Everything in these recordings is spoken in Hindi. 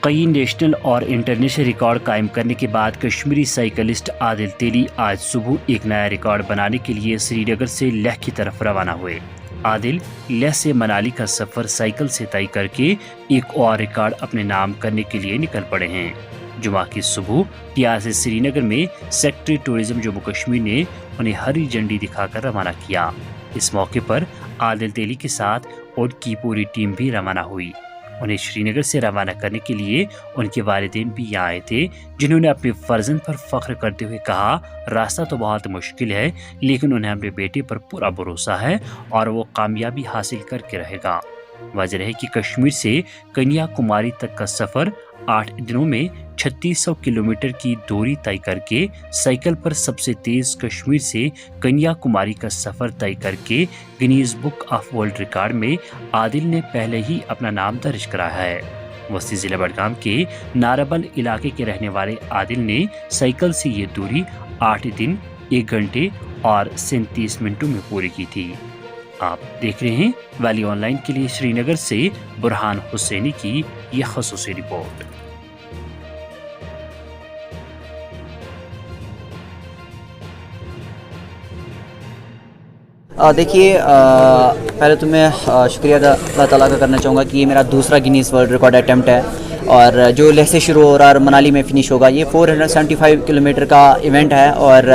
कई नेशनल और इंटरनेशनल रिकॉर्ड कायम करने के बाद कश्मीरी साइकिलिस्ट आदिल तेली आज सुबह एक नया रिकॉर्ड बनाने के लिए श्रीनगर से लेह की तरफ रवाना हुए। आदिल लेह से मनाली का सफर साइकिल से तय करके एक और रिकॉर्ड अपने नाम करने के लिए निकल पड़े हैं। जुमा की सुबह टियार से श्रीनगर में सेक्रेटरी टूरिज्म जम्मू कश्मीर ने उन्हें हरी झंडी दिखाकर रवाना किया। इस मौके पर आदिल तेली के साथ उनकी पूरी टीम भी रवाना हुई। उन्हें श्रीनगर से रवाना करने के लिए उनके वालिदैन भी यहाँ आए थे, जिन्होंने अपने फर्जंद पर फख्र करते हुए कहा, रास्ता तो बहुत मुश्किल है लेकिन उन्हें अपने बेटे पर पूरा भरोसा है और वो कामयाबी हासिल करके रहेगा। वजह है कि कश्मीर से कन्याकुमारी तक का सफर 8 दिनों में 3600 किलोमीटर की दूरी तय करके साइकिल पर सबसे तेज कश्मीर से कन्याकुमारी का सफर तय करके Guinness book of world record में आदिल ने पहले ही अपना नाम दर्ज कराया है। वस्ती जिला बडगाम के नाराबल इलाके के रहने वाले आदिल ने साइकिल से ये दूरी 8 दिन 1 घंटे और 37 मिनटों में पूरी की थी। आप देख रहे हैं वैली ऑनलाइन के लिए श्रीनगर से बुरहान हुसैनी की यह ख़ुसूसी रिपोर्ट। देखिए, पहले तो मैं शुक्रिया अल्लाह ताला का करना चाहूँगा कि ये मेरा दूसरा गिनीज वर्ल्ड रिकॉर्ड अटैम्प्ट है और जो लेह से शुरू हो रहा है और मनाली में फ़िनिश होगा। ये 475 किलोमीटर का इवेंट है और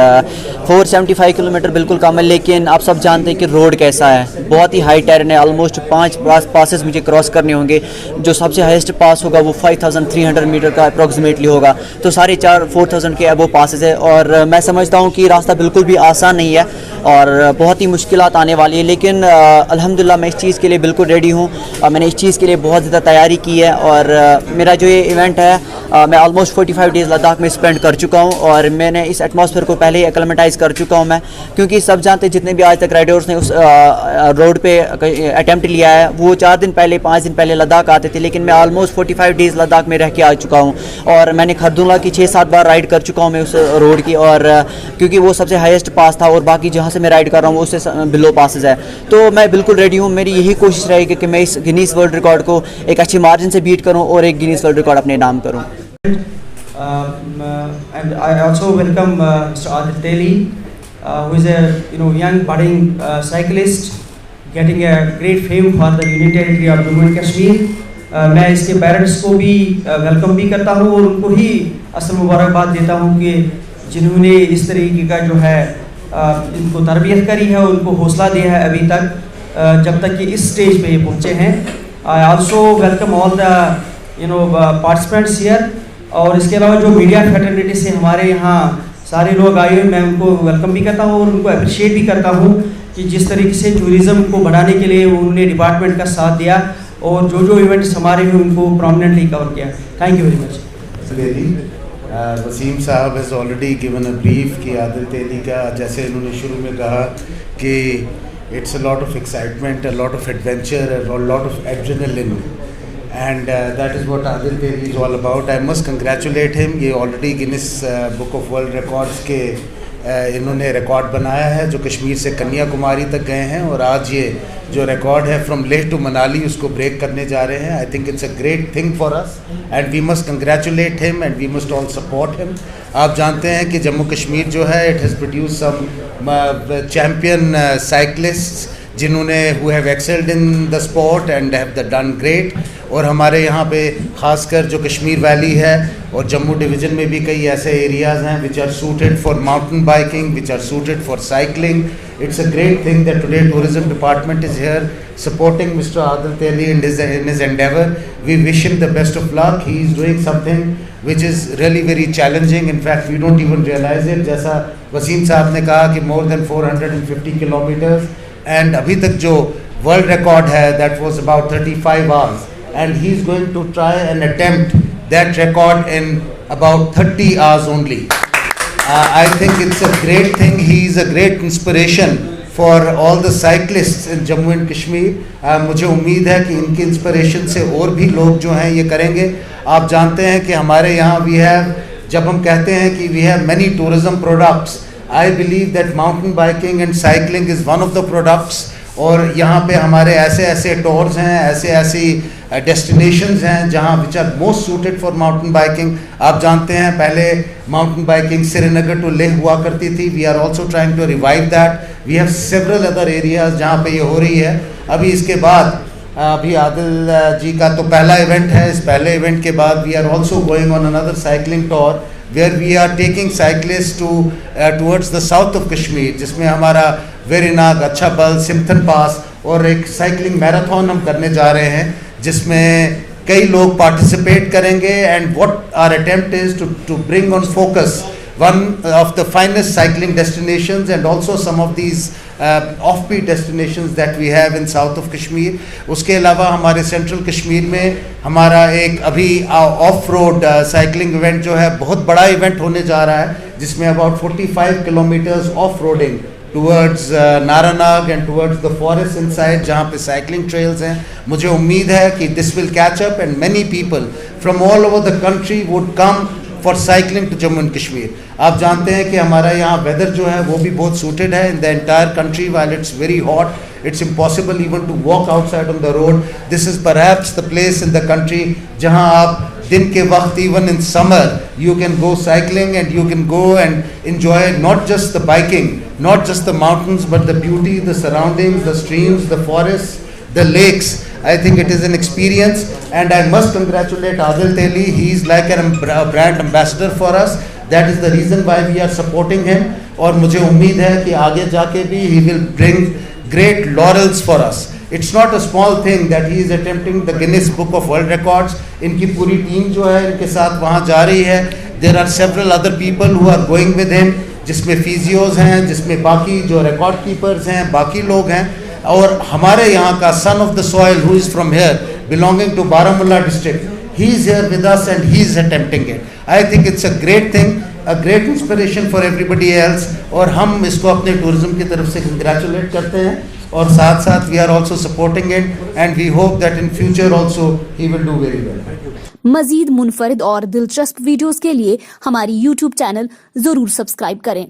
475 किलोमीटर बिल्कुल कम है, लेकिन आप सब जानते हैं कि रोड कैसा है, बहुत ही हाई टेरेन है। ऑलमोस्ट 5 पासेस मुझे क्रॉस करने होंगे। जो सबसे हाईएस्ट पास होगा वो 5300 मीटर का अप्रॉक्सीमेटली होगा, तो 4,500 के अबो पासेस है और मैं समझता हूँ कि रास्ता बिल्कुल भी आसान नहीं है और बहुत ही मुश्किलात आने वाली है, लेकिन अल्हम्दुलिल्लाह मैं इस चीज़ के लिए बिल्कुल रेडी हूँ। मैंने इस चीज़ के लिए बहुत ज़्यादा तैयारी की है और मेरा जो ये इवेंट है मैं ऑलमोस्ट 45 डेज़ लद्दाख में स्पेंड कर चुका हूँ और मैंने इस एटमॉस्फेयर को पहले ही एक्लेमेटाइज़ कर चुका हूँ मैं, क्योंकि सब जानते हैं जितने भी आज तक राइडर्स ने उस रोड पे अटैम्प्ट लिया है वो 4 दिन पहले 5 दिन पहले लद्दाख आते थे, लेकिन मैं ऑलमोस्ट 45 डेज़ लद्दाख में रह के आ चुका हूँ और मैंने खरदुल्ला की 6-7 बार राइड कर चुका हूँ मैं उस रोड की, और क्योंकि वो सबसे हाईएस्ट पास था और बाकी जहाँ से मैं राइड कर रहा हूँ वो उससे बिलो पासेस है, तो मैं बिल्कुल रेडी हूँ। मेरी यही कोशिश रहेगी कि मैं इस गिनीज वर्ल्ड रिकॉर्ड को एक अच्छी मार्जिन से बीट करूँ और एक गिनीज वर्ल्ड रिकॉर्ड अपने नाम करूँ। And I also welcome Mr. Adil Teli, who is a young budding cyclist getting a great fame for the Union Territory of Jammu and Kashmir. मैं इसके पेरेंट्स को भी वेलकम भी करता हूँ और उनको ही असल मुबारकबाद देता हूँ कि जिन्होंने इस तरीके का जो है इनको तरबियत करी है, उनको हौसला दिया है अभी तक जब तक कि इस स्टेज पे ये पहुँचे हैं। I also welcome all the participants here, और इसके अलावा जो मीडिया फैटर्निटी से हमारे यहाँ सारे लोग आए हुए, मैं उनको वेलकम भी करता हूँ और उनको अप्रिशिएट भी करता हूँ कि जिस तरीके से टूरिज़्म को बढ़ाने के लिए उन्होंने डिपार्टमेंट का साथ दिया और जो इवेंट्स हमारे हुए उनको प्रोमिनेंटली कवर किया। Thank you very much. Wasim Sahab has already given a brief कि आदिल तेली का, जैसे इन्होंने शुरू में कहा कि it's a lot of excitement, a lot of adventure, a lot of adrenaline, and that is what Adil Teli is all about. I must congratulate him. ये already Guinness Book of World Records के इन्होंने रिकॉर्ड बनाया है जो कश्मीर से कन्याकुमारी तक गए हैं, और आज ये जो रिकॉर्ड है फ्रॉम लेह टू मनाली उसको ब्रेक करने जा रहे हैं। I think it's a great thing for us and we must congratulate him and we must all support him. आप जानते हैं कि जम्मू कश्मीर जो है it has produce some champion cyclists जिन्होंने who have excelled in the sport and have the done great, और हमारे यहाँ पे ख़ासकर जो कश्मीर वैली है और जम्मू डिवीज़न में भी कई ऐसे एरियाज़ हैं which are suited for mountain biking, which are suited for cycling. It's a great thing that today tourism department is here supporting Mr. Adil Teli in his endeavor. We wish him the best of luck. He is doing something which is really very challenging. In fact, we don't even realize it. जैसा वसीम साहब ने कहा कि more than 450 kilometers, and अभी तक जो world record है that was about 35 hours, and he is going to try and attempt that record in about 30 hours only. I think it's a great thing. He is a great inspiration for all the cyclists in Jammu and Kashmir. मुझे उम्मीद है कि इनकी इंस्पिरेशन से और भी लोग जो हैं ये करेंगे। आप जानते हैं कि हमारे यहाँ we have, जब हम कहते हैं कि we have many tourism products, I believe that mountain biking and cycling is one of the products और यहाँ पे हमारे ऐसे ऐसे टूर्स हैं, ऐसे ऐसी डेस्टिनेशंस हैं जहाँ which are most suited for mountain biking. आप जानते हैं पहले mountain biking Srinagar to Leh हुआ करती थी। We are also trying to revive that. We have several other areas जहाँ पे ये हो रही है। अभी इसके बाद अभी आदिल जी का तो पहला इवेंट है। इस पहले इवेंट के बाद we are also going on another cycling tour where we are taking cyclists towards the south of Kashmir, जिसमें हमारा वेरीनाग, अच्छा बल, सिमथन पास और एक साइकिलिंग मैराथन हम करने जा रहे हैं जिसमें कई लोग पार्टिसिपेट करेंगे। And what our attempt is to bring on focus one of the finest cycling destinations and also some of these offbeat destinations that we have in south of Kashmir. उसके अलावा हमारे सेंट्रल कश्मीर में हमारा एक अभी ऑफ रोड साइकिलिंग इवेंट जो है बहुत बड़ा इवेंट होने जा रहा है जिसमें about 45 kilometres of roading towards Naranag and towards the forest inside जहाँ पे साइकिलिंग ट्रेल्स हैं। मुझे उम्मीद है कि this will catch up and many people from all over the country would come for cycling to Jammu and Kashmir. आप जानते हैं कि हमारा यहाँ वेदर जो है वो भी बहुत सूटेड है in the entire country. While it's very hot it's impossible even to walk outside on the road. This is perhaps the place in the country जहाँ आप दिन के वक्त even in summer you can go cycling and you can go and enjoy not just the biking, not just the mountains, but the beauty, the surroundings, the streams, the forests, the lakes. I think it is an experience and I must congratulate Adil Teli. He is like a brand ambassador for us. That is the reason why we are supporting him. और मुझे उम्मीद है कि आगे जाके भी he will bring great laurels for us. It's not a small thing that he is attempting the Guinness Book of World Records. इनकी पूरी टीम जो है इनके साथ वहाँ जा रही है। There are several other people who are going with him, जिसमें फिजियोज हैं, जिसमें बाकी जो रिकॉर्ड कीपर्स हैं, बाकी लोग हैं और हमारे यहाँ का son of the soil who is from here belonging to Baramulla district, he is here with us and he is attempting it. I think it's a great thing, a great inspiration for everybody else और हम इसको अपने टूरिज्म की तरफ से कंग्रेचुलेट करते हैं और साथ साथ we are also supporting it and we hope that in future also he will do very well. मजीद मुनफरिद और दिलचस्प वीडियोस के लिए हमारी YouTube चैनल जरूर सब्सक्राइब करें।